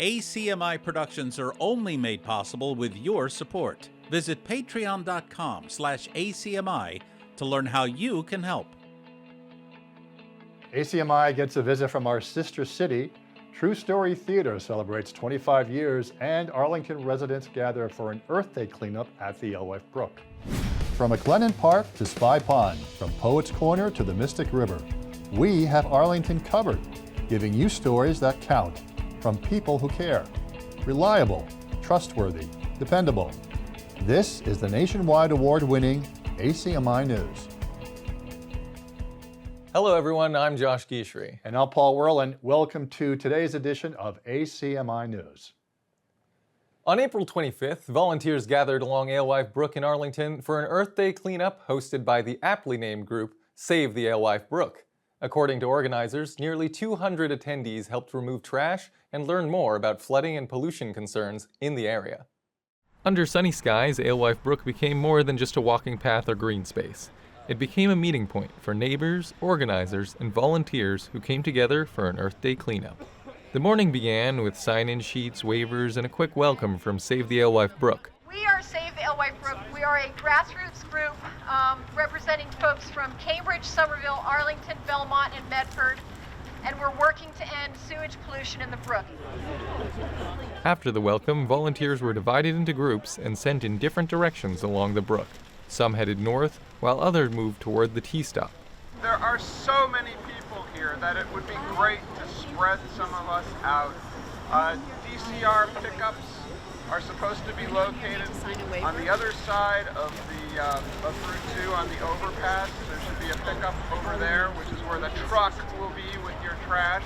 ACMi productions are only made possible with your support. Visit patreon.com/ACMi to learn how you can help. ACMi gets a visit from our sister city. True Story Theater celebrates 25 years, and Arlington residents gather for an Earth Day cleanup at the Alewife Brook. From McLennan Park to Spy Pond, from Poets Corner to the Mystic River, we have Arlington covered, giving you stories that count from people who care. Reliable, trustworthy, dependable. This is the nationwide award-winning ACMi News. Hello everyone, I'm Josh Gishri. And I'm Paul Werlin. Welcome to today's edition of ACMi News. On April 25th, volunteers gathered along Alewife Brook in Arlington for an Earth Day cleanup hosted by the aptly named group Save the Alewife Brook. According to organizers, nearly 200 attendees helped remove trash and learn more about flooding and pollution concerns in the area. Under sunny skies, Alewife Brook became more than just a walking path or green space. It became a meeting point for neighbors, organizers, and volunteers who came together for an Earth Day cleanup. The morning began with sign-in sheets, waivers, and a quick welcome from Save the Alewife Brook. We are Save the Alewife Brook. We are a grassroots group representing folks from Cambridge, Somerville, Arlington, Belmont, and Medford, and we're working to end sewage pollution in the brook. After the welcome, volunteers were divided into groups and sent in different directions along the brook. Some headed north, while others moved toward the T-stop. There are so many people here that it would be great to spread some of us out. DCR pickups are supposed to be located on the other side of Route 2 on the overpass. There should be a pickup over there, which is where the truck will be with your trash.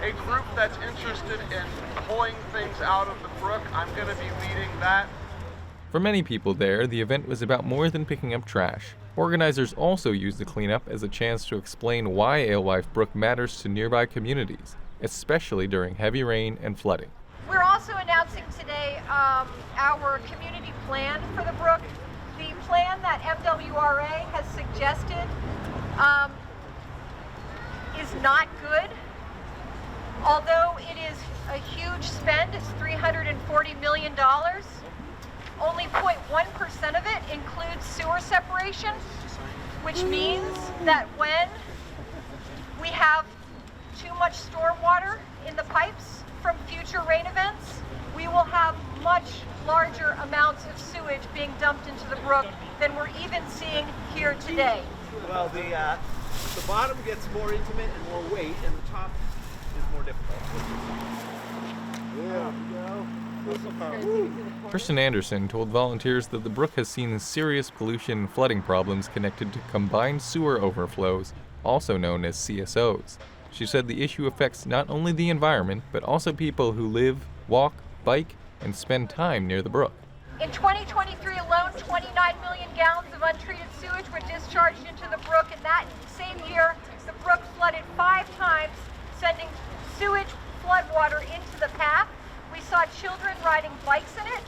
A group that's interested in pulling things out of the brook, I'm going to be leading that. For many people there, the event was about more than picking up trash. Organizers also used the cleanup as a chance to explain why Alewife Brook matters to nearby communities, especially during heavy rain and flooding. We're also announcing today our community plan for the brook. The plan that MWRA has suggested is not good. Although it is a huge spend, it's $340 million. Only 0.1% of it includes sewer separation, which means that when we have too much stormwater in the pipes from future rain events, we will have much larger amounts of sewage being dumped into the brook than we're even seeing here today. Well, the bottom gets more intimate and more weight, and the top is more difficult. Yeah. Kristen Anderson told volunteers that the brook has seen serious pollution and flooding problems connected to combined sewer overflows, also known as CSOs. She said the issue affects not only the environment, but also people who live, walk, bike, and spend time near the brook. In 2023 alone, 29 million gallons of untreated sewage were discharged into the brook, and that same year, the brook flooded 5 times, sending sewage floodwater into the path. We saw children riding bikes in it,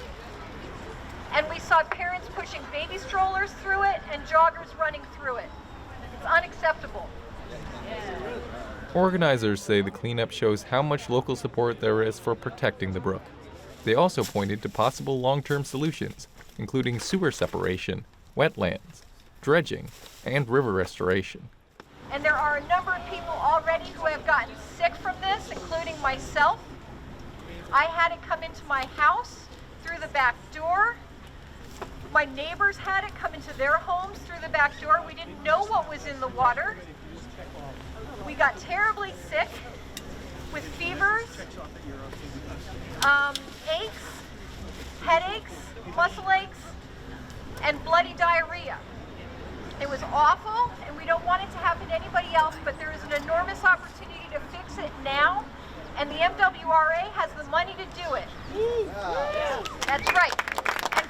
and we saw parents pushing baby strollers through it and joggers running through it. It's unacceptable. Organizers say the cleanup shows how much local support there is for protecting the brook. They also pointed to possible long-term solutions, including sewer separation, wetlands, dredging, and river restoration. And there are a number of people already who have gotten sick from this, including myself. I had it come into my house through the back door. My neighbors had it come into their homes through the back door. We didn't know what was in the water. We got terribly sick with fevers, aches, headaches, muscle aches, and bloody diarrhea. It was awful, and we don't want it to happen to anybody else, but there is an enormous opportunity to fix it now. And the MWRA has the money to do it. That's right. And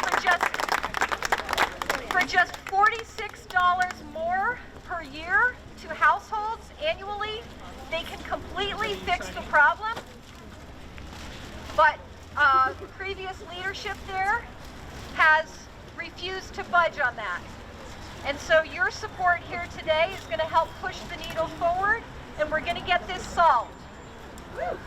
for just $46 more per year to households annually, they can completely fix the problem. But previous leadership there has refused to budge on that. And so your support here today is going to help push the needle forward, and we're going to get this solved. Woo.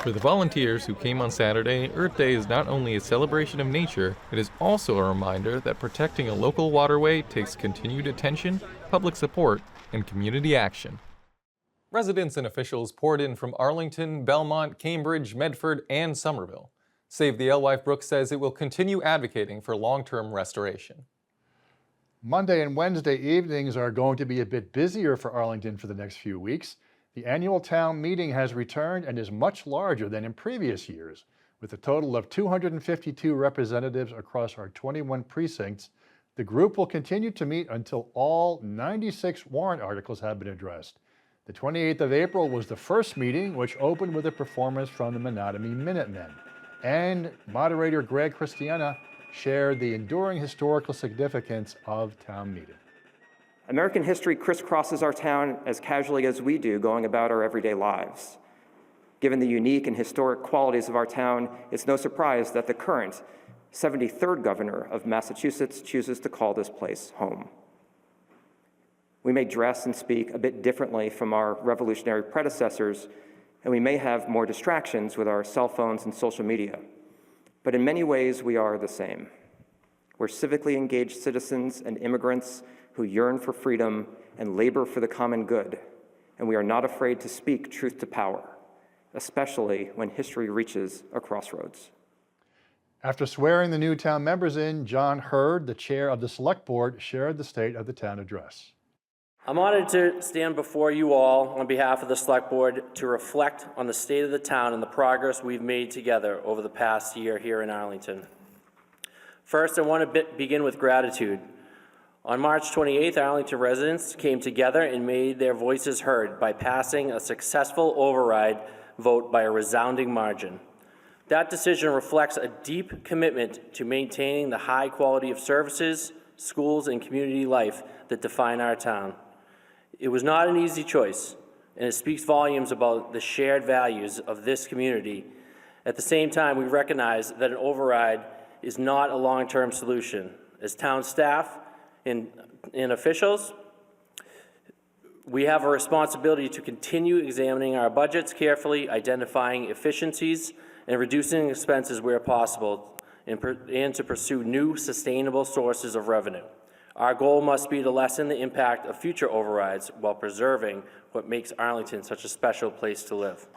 For the volunteers who came on Saturday, Earth Day is not only a celebration of nature, it is also a reminder that protecting a local waterway takes continued attention, public support, and community action. Residents and officials poured in from Arlington, Belmont, Cambridge, Medford, and Somerville. Save the Alewife Brook says it will continue advocating for long-term restoration. Monday and Wednesday evenings are going to be a bit busier for Arlington for the next few weeks. The annual town meeting has returned and is much larger than in previous years. With a total of 252 representatives across our 21 precincts, the group will continue to meet until all 96 warrant articles have been addressed. The 28th of April was the first meeting, which opened with a performance from the Menotomy Minutemen. And moderator Greg Christiana shared the enduring historical significance of town meeting. American history crisscrosses our town as casually as we do going about our everyday lives. Given the unique and historic qualities of our town, it's no surprise that the current 73rd governor of Massachusetts chooses to call this place home. We may dress and speak a bit differently from our revolutionary predecessors, and we may have more distractions with our cell phones and social media. But in many ways, we are the same. We're civically engaged citizens and immigrants who yearn for freedom and labor for the common good, and we are not afraid to speak truth to power, especially when history reaches a crossroads. After swearing the new town members in, John Hurd, the chair of the Select Board, shared the state of the town address. I'm honored to stand before you all on behalf of the Select Board to reflect on the state of the town and the progress we've made together over the past year here in Arlington. First, I want to begin with gratitude. On March 28th, Arlington residents came together and made their voices heard by passing a successful override vote by a resounding margin. That decision reflects a deep commitment to maintaining the high quality of services, schools, and community life that define our town. It was not an easy choice, and it speaks volumes about the shared values of this community. At the same time, we recognize that an override is not a long-term solution. As town staff and officials, we have a responsibility to continue examining our budgets carefully, identifying efficiencies, and reducing expenses where possible, and to pursue new sustainable sources of revenue. Our goal must be to lessen the impact of future overrides while preserving what makes Arlington such a special place to live.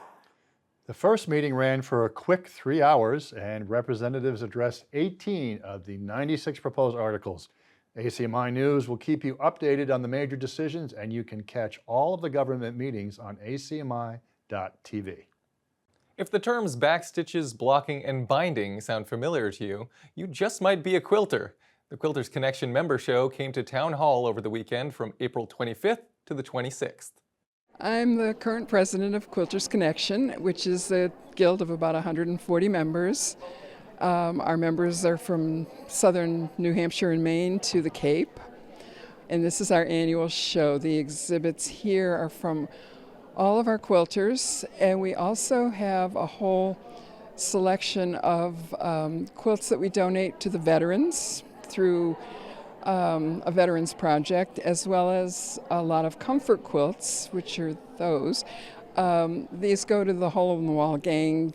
The first meeting ran for a quick 3 hours, and representatives addressed 18 of the 96 proposed articles. ACMi News will keep you updated on the major decisions, and you can catch all of the government meetings on acmi.tv. If the terms backstitches, blocking, and binding sound familiar to you, you just might be a quilter. The Quilters Connection member show came to Town Hall over the weekend from April 25th to the 26th. I'm the current president of Quilters Connection, which is a guild of about 140 members. Our members are from southern New Hampshire and Maine to the Cape. And this is our annual show. The exhibits here are from all of our quilters, and we also have a whole selection of quilts that we donate to the veterans through a veterans project, as well as a lot of comfort quilts, which are those. These go to the Hole in the Wall gang,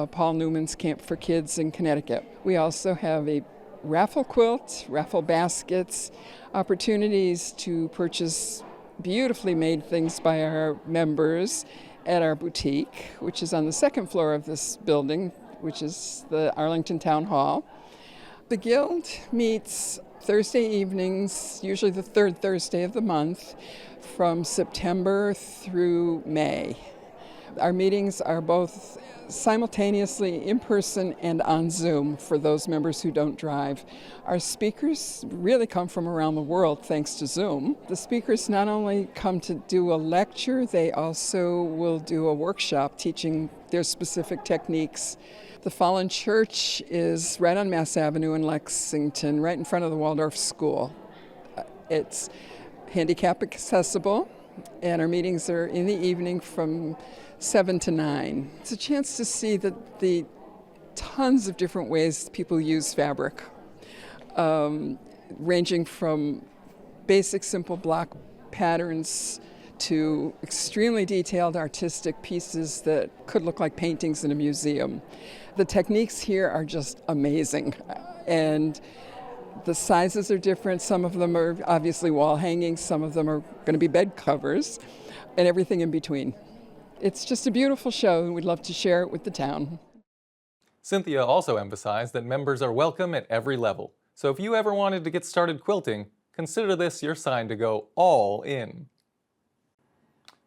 Paul Newman's Camp for Kids in Connecticut. We also have a raffle quilt, raffle baskets, opportunities to purchase beautifully made things by our members at our boutique, which is on the second floor of this building, which is the Arlington Town Hall. The Guild meets Thursday evenings, usually the third Thursday of the month, from September through May. Our meetings are both simultaneously in person and on Zoom for those members who don't drive. Our speakers really come from around the world thanks to Zoom. The speakers not only come to do a lecture, they also will do a workshop teaching their specific techniques. The Fallen Church is right on Mass Avenue in Lexington, right in front of the Waldorf School. It's handicap accessible, and our meetings are in the evening from 7 to 9. It's a chance to see the tons of different ways people use fabric, ranging from basic simple block patterns to extremely detailed artistic pieces that could look like paintings in a museum. The techniques here are just amazing, and the sizes are different. Some of them are obviously wall hangings, some of them are going to be bed covers, and everything in between. It's just a beautiful show, and we'd love to share it with the town. Cynthia also emphasized that members are welcome at every level. So if you ever wanted to get started quilting, consider this your sign to go all in.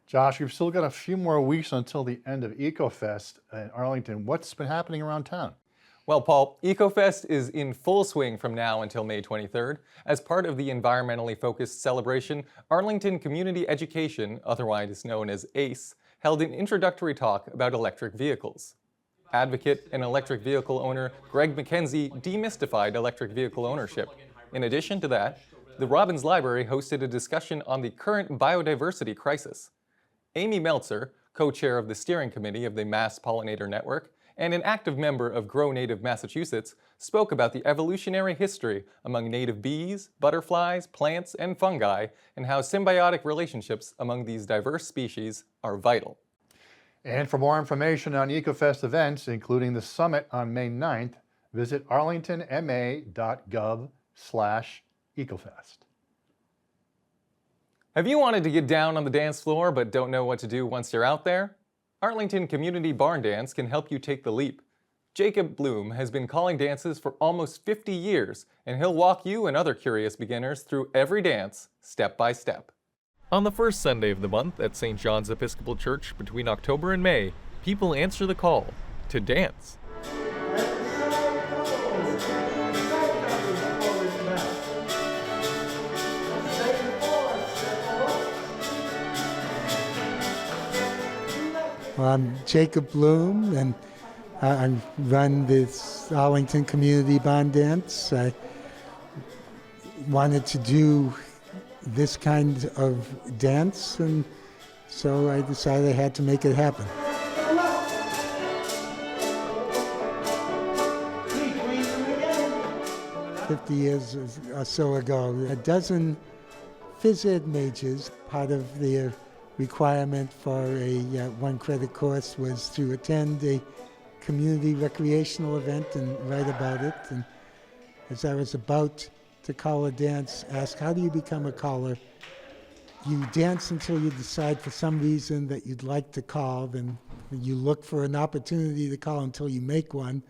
Josh, we've still got a few more weeks until the end of EcoFest in Arlington. What's been happening around town? Well, Paul, EcoFest is in full swing from now until May 23rd. As part of the environmentally focused celebration, Arlington Community Education, otherwise known as ACE, held an introductory talk about electric vehicles. Advocate and electric vehicle owner Greg McKenzie demystified electric vehicle ownership. In addition to that, the Robbins Library hosted a discussion on the current biodiversity crisis. Amy Meltzer, co-chair of the steering committee of the Mass Pollinator Network and an active member of Grow Native Massachusetts, spoke about the evolutionary history among native bees, butterflies, plants, and fungi, and how symbiotic relationships among these diverse species are vital. And for more information on EcoFest events, including the summit on May 9th, visit arlingtonma.gov/EcoFest. Have you wanted to get down on the dance floor but don't know what to do once you're out there? Arlington Community Barn Dance can help you take the leap. Jacob Bloom has been calling dances for almost 50 years, and he'll walk you and other curious beginners through every dance, step by step. On the first Sunday of the month at St. John's Episcopal Church between October and May, people answer the call to dance. Well, I'm Jacob Bloom, and I run this Arlington Community Barn Dance. I wanted to do this kind of dance, and so I decided I had to make it happen. 50 years or so ago, a dozen phys ed majors, part of their requirement for a one credit course was to attend a community recreational event and write about it. And as I was about to call a dance, asked, how do you become a caller? You dance until you decide for some reason that you'd like to call, then you look for an opportunity to call until you make one,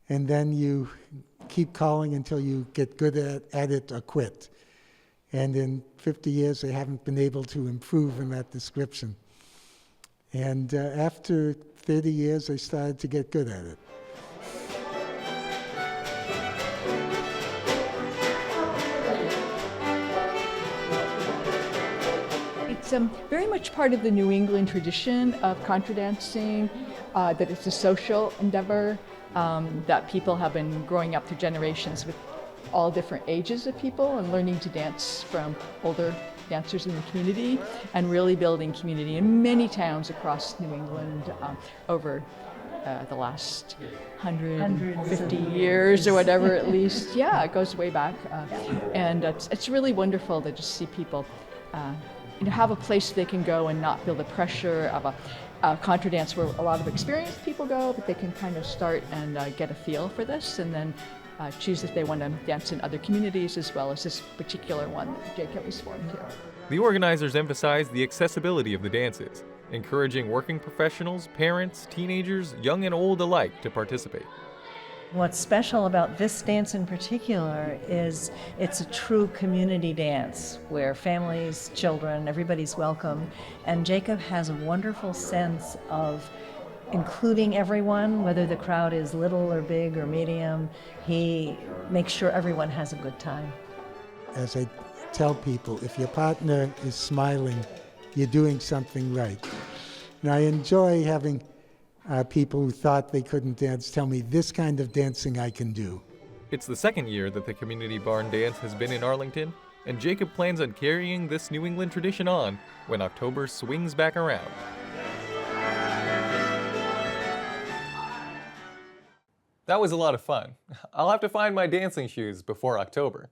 and then you keep calling until you get good at it or quit. And in 50 years, I haven't been able to improve in that description. And after 30 years, I started to get good at it. It's very much part of the New England tradition of contra dancing, that it's a social endeavor, that people have been growing up through generations with all different ages of people and learning to dance from older dancers in the community and really building community in many towns across New England over the last 150 years or whatever at least. Yeah, it goes way back. And it's really wonderful to just see people have a place they can go and not feel the pressure of a contra dance where a lot of experienced people go, but they can kind of start and get a feel for this and then choose if they want to dance in other communities as well as this particular one that Jacob was formed here. The organizers emphasized the accessibility of the dances, encouraging working professionals, parents, teenagers, young and old alike to participate. What's special about this dance in particular is it's a true community dance where families, children, everybody's welcome, and Jacob has a wonderful sense of including everyone, whether the crowd is little or big or medium. He makes sure everyone has a good time. As I tell people, if your partner is smiling, you're doing something right. And I enjoy having people who thought they couldn't dance tell me this kind of dancing I can do. It's the second year that the Community Barn Dance has been in Arlington, and Jacob plans on carrying this New England tradition on when October swings back around. That was a lot of fun. I'll have to find my dancing shoes before October.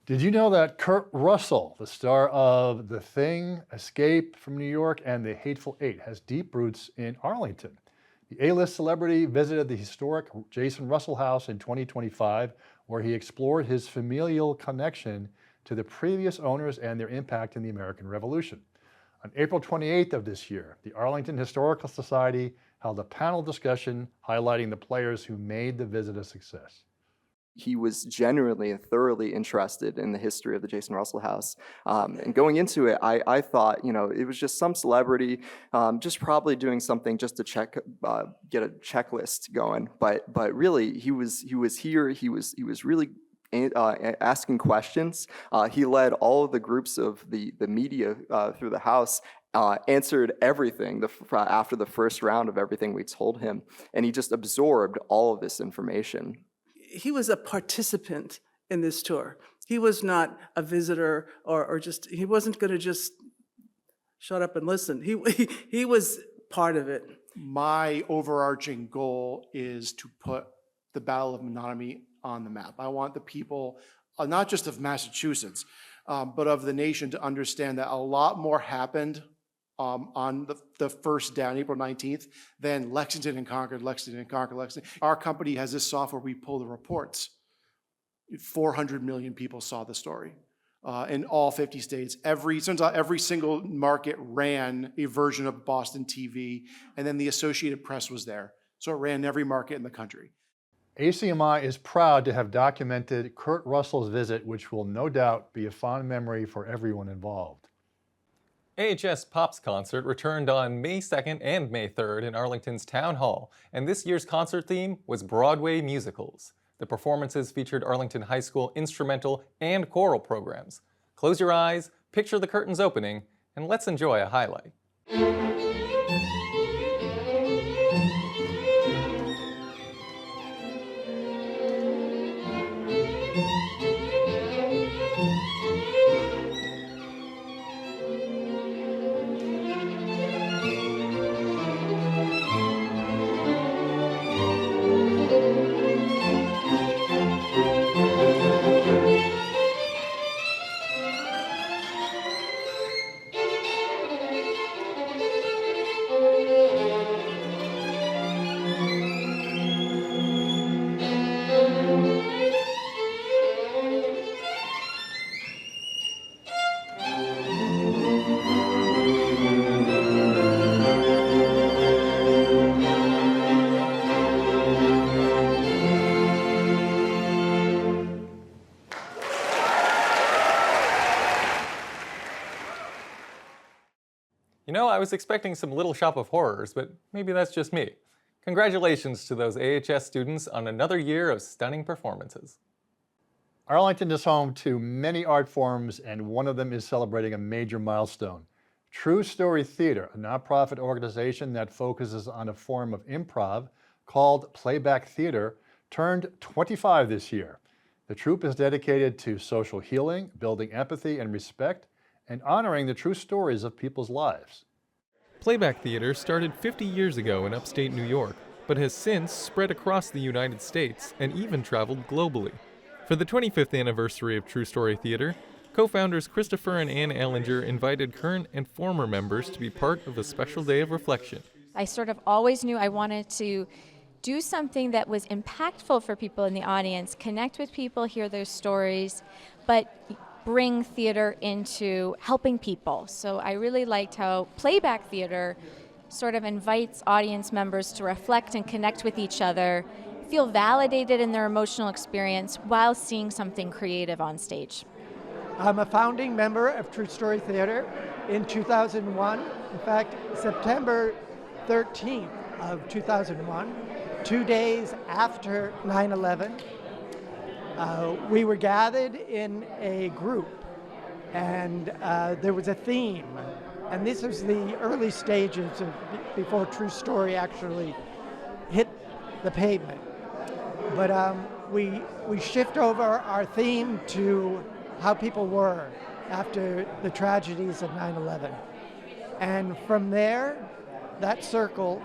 Did you know that Kurt Russell, the star of The Thing, Escape from New York, and The Hateful Eight, has deep roots in Arlington? The A-list celebrity visited the historic Jason Russell House in 2025, where he explored his familial connection to the previous owners and their impact in the American Revolution. On April 28th of this year, the Arlington Historical Society held a panel discussion highlighting the players who made the visit a success. He was genuinely and thoroughly interested in the history of the Jason Russell House. And going into it, I thought, it was just some celebrity just probably doing something just to get a checklist going. But really, he was here. He was really asking questions. He led all of the groups of the media through the house. Answered everything after the first round of everything we told him, and he just absorbed all of this information. He was a participant in this tour. He was not a visitor or just, he wasn't going to just shut up and listen. He was part of it. My overarching goal is to put the Battle of Menominee on the map. I want the people, not just of Massachusetts, but of the nation to understand that a lot more happened on the first day, on April 19th, then Lexington and Concord. Our company has this software, we pull the reports. 400 million people saw the story in all 50 states. Turns out every single market ran a version of Boston TV, and then the Associated Press was there. So it ran in every market in the country. ACMi is proud to have documented Kurt Russell's visit, which will no doubt be a fond memory for everyone involved. AHS Pops Concert returned on May 2nd and May 3rd in Arlington's Town Hall, and this year's concert theme was Broadway musicals. The performances featured Arlington High School instrumental and choral programs. Close your eyes, picture the curtains opening, and let's enjoy a highlight. I was expecting some Little Shop of Horrors, but maybe that's just me. Congratulations to those AHS students on another year of stunning performances. Arlington is home to many art forms, and one of them is celebrating a major milestone. True Story Theater, a nonprofit organization that focuses on a form of improv called playback theater, turned 25 this year. The troupe is dedicated to social healing, building empathy and respect, and honoring the true stories of people's lives. Playback theater started 50 years ago in upstate New York, but has since spread across the United States and even traveled globally. For the 25th anniversary of True Story Theater, co-founders Christopher and Ann Ellinger invited current and former members to be part of a special day of reflection. I sort of always knew I wanted to do something that was impactful for people in the audience, connect with people, hear their stories, but bring theater into helping people. So I really liked how playback theater sort of invites audience members to reflect and connect with each other, feel validated in their emotional experience while seeing something creative on stage. I'm a founding member of True Story Theater in 2001. In fact, September 13th of 2001, 2 days after 9/11, we were gathered in a group, and there was a theme. And this was the early stages of before True Story actually hit the pavement. But we shift over our theme to how people were after the tragedies of 9/11. And from there, that circle,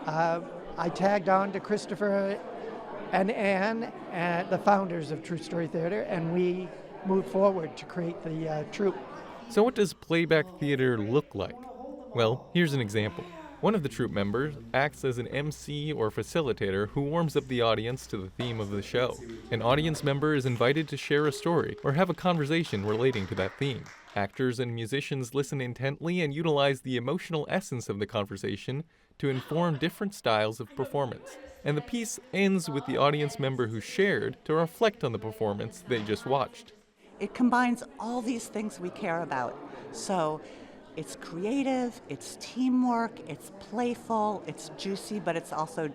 I tagged on to Christopher and Ann, the founders of True Story Theater, and we moved forward to create the troupe. So what does playback theater look like? Well, here's an example. One of the troupe members acts as an MC or facilitator who warms up the audience to the theme of the show. An audience member is invited to share a story or have a conversation relating to that theme. Actors and musicians listen intently and utilize the emotional essence of the conversation to inform different styles of performance. And the piece ends with the audience member who shared to reflect on the performance they just watched. It combines all these things we care about. So it's creative, it's teamwork, it's playful, it's juicy, but it's also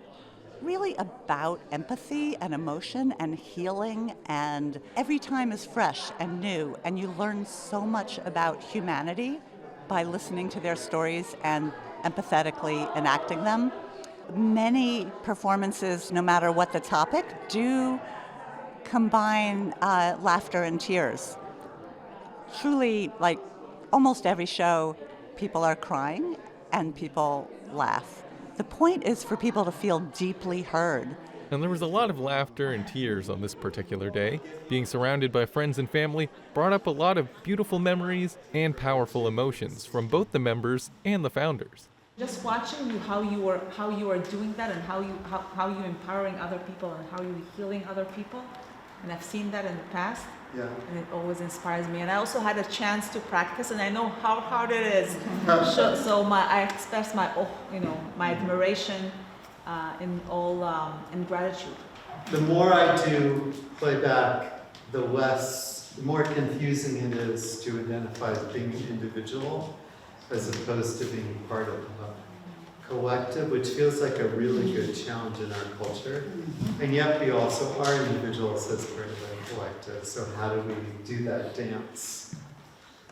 really about empathy and emotion and healing, and every time is fresh and new, and you learn so much about humanity by listening to their stories and empathetically enacting them. Many performances, no matter what the topic, do combine laughter and tears. Truly, like almost every show, people are crying and people laugh. The point is for people to feel deeply heard. And there was a lot of laughter and tears on this particular day. Being surrounded by friends and family brought up a lot of beautiful memories and powerful emotions from both the members and the founders. Just watching you, how you are doing that, and how you empowering other people, and how you healing other people. And I've seen that in the past, and it always inspires me. And I also had a chance to practice, and I know how hard it is. So I express my admiration in gratitude. The more I do playback, the more confusing it is to identify as being an individual as opposed to being part of a collective, which feels like a really good challenge in our culture. And yet we also are individuals as part of a collective. So how do we do that dance?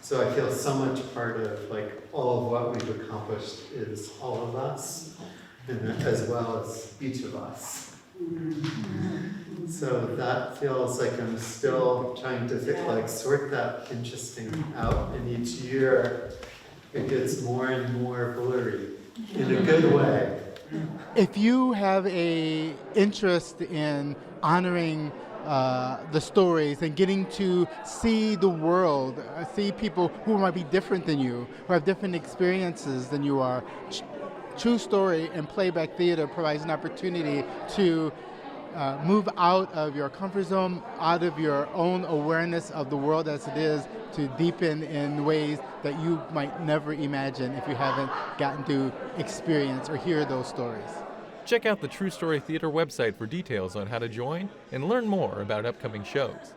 So I feel so much part of all of what we've accomplished is all of us, and as well as each of us. So that feels like I'm still trying to sort that interesting out, and each year it gets more and more blurry in a good way. If you have an interest in honoring the stories and getting to see the world, see people who might be different than you, who have different experiences than you are, True Story and Playback Theater provides an opportunity to move out of your comfort zone, out of your own awareness of the world as it is, to deepen in ways that you might never imagine if you haven't gotten to experience or hear those stories. Check out the True Story Theater website for details on how to join and learn more about upcoming shows.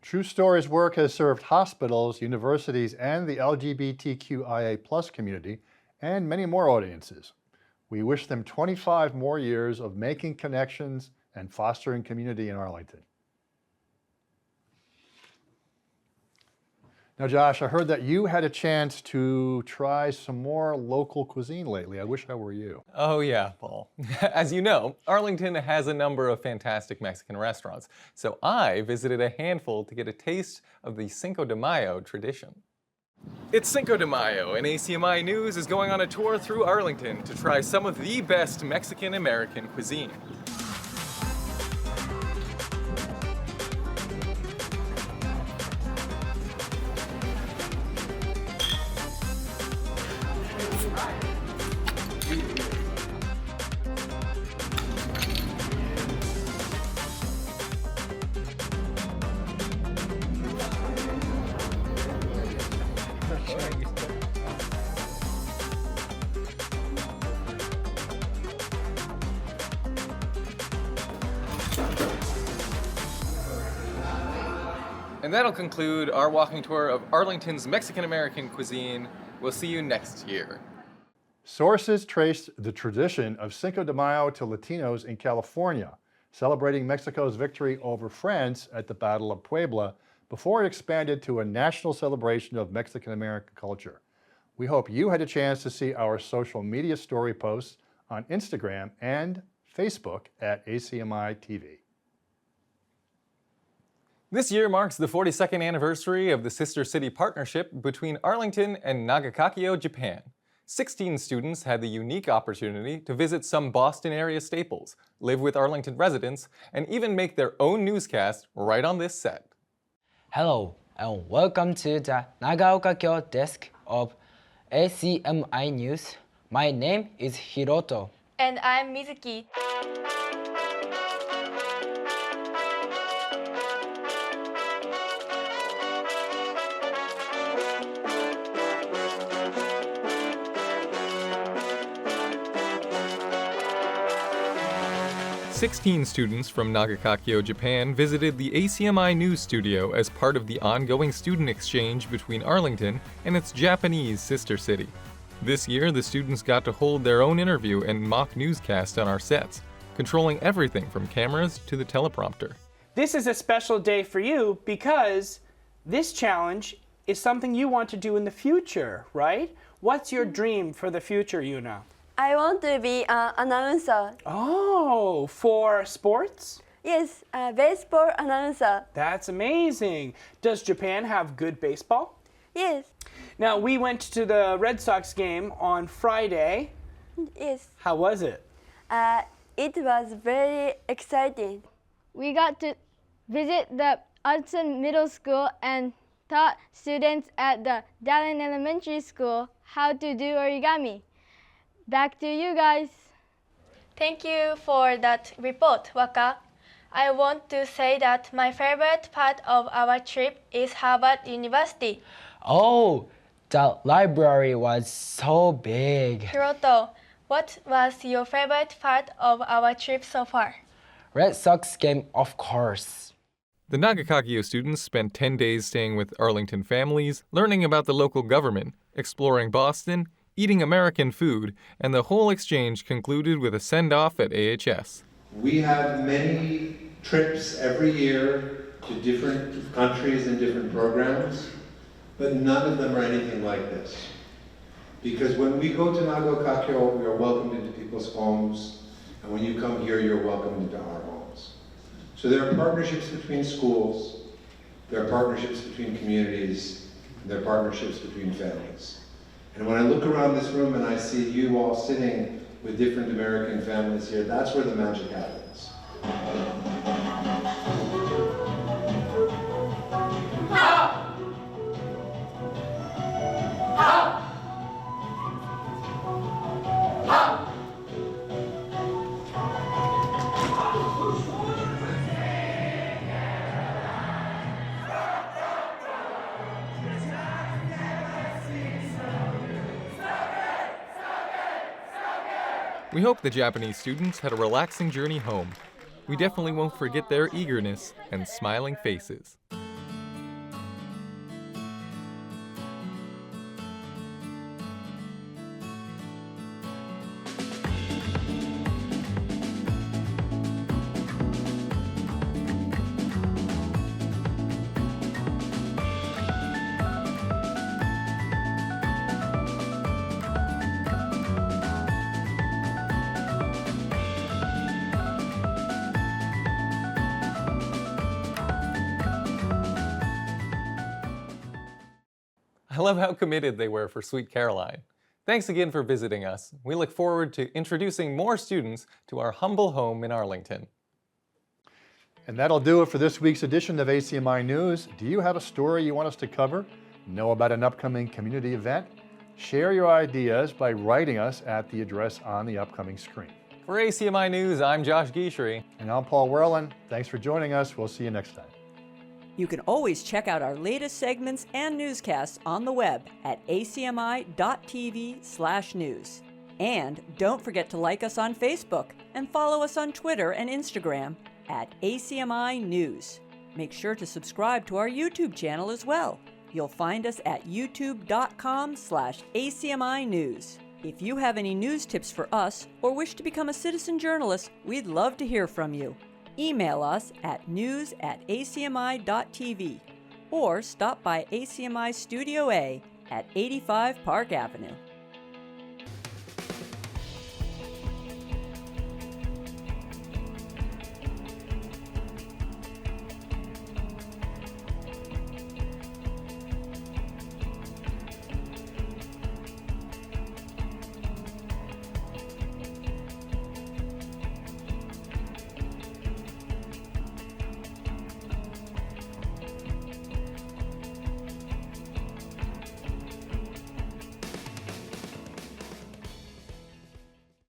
True Story's work has served hospitals, universities, and the LGBTQIA+ community, and many more audiences. We wish them 25 more years of making connections and fostering community in Arlington. Now, Josh, I heard that you had a chance to try some more local cuisine lately. I wish I were you. Oh yeah, Paul. As you know, Arlington has a number of fantastic Mexican restaurants, so I visited a handful to get a taste of the Cinco de Mayo tradition. It's Cinco de Mayo, and ACMi News is going on a tour through Arlington to try some of the best Mexican-American cuisine. And that'll conclude our walking tour of Arlington's Mexican-American cuisine. We'll see you next year. Sources traced the tradition of Cinco de Mayo to Latinos in California, celebrating Mexico's victory over France at the Battle of Puebla before it expanded to a national celebration of Mexican-American culture. We hope you had a chance to see our social media story posts on Instagram and Facebook at ACMi TV. This year marks the 42nd anniversary of the Sister City partnership between Arlington and Nagaokakyo, Japan. 16 students had the unique opportunity to visit some Boston area staples, live with Arlington residents, and even make their own newscast right on this set. Hello, and welcome to the Nagaokakyo desk of ACMi News. My name is Hiroto. And I'm Mizuki. "16 students from Nagaokakyo, Japan visited the ACMi News studio as part of the ongoing student exchange between Arlington and its Japanese sister city. This year, the students got to hold their own interview and mock newscast on our sets, controlling everything from cameras to the teleprompter. This is a special day for you because this challenge is something you want to do in the future, right? What's your dream for the future, Yuna? I want to be an announcer. Oh, for sports? Yes, a baseball announcer. That's amazing. Does Japan have good baseball? Yes. Now, we went to the Red Sox game on Friday. Yes. How was it? It was very exciting. We got to visit the Arlington Middle School and taught students at the Dallin Elementary School how to do origami. Back to you guys. Thank you for that report, Waka. I want to say that my favorite part of our trip is Harvard University. Oh, the library was so big. Hiroto, what was your favorite part of our trip so far? Red Sox game, of course. The Nagaokakyo students spent 10 days staying with Arlington families, learning about the local government, exploring Boston, eating American food, and the whole exchange concluded with a send-off at AHS. We have many trips every year to different countries and different programs, but none of them are anything like this. Because when we go to Nagaokakyo, we are welcomed into people's homes, and when you come here, you're welcomed into our homes. So there are partnerships between schools, there are partnerships between communities, and there are partnerships between families. And when I look around this room and I see you all sitting with different American families here, that's where the magic happens. Ha! Ha! Ha! We hope the Japanese students had a relaxing journey home. We definitely won't forget their eagerness and smiling faces. I love how committed they were for Sweet Caroline. Thanks again for visiting us. We look forward to introducing more students to our humble home in Arlington. And that'll do it for this week's edition of ACMi News. Do you have a story you want us to cover? Know about an upcoming community event? Share your ideas by writing us at the address on the upcoming screen. For ACMi News, I'm Josh Guichery. And I'm Paul Werlen. Thanks for joining us. We'll see you next time. You can always check out our latest segments and newscasts on the web at acmi.tv/news. And don't forget to like us on Facebook and follow us on Twitter and Instagram at ACMi News. Make sure to subscribe to our YouTube channel as well. You'll find us at youtube.com/ACMi News. If you have any news tips for us or wish to become a citizen journalist, we'd love to hear from you. Email us at news@acmi.tv or stop by ACMI Studio A at 85 Park Avenue.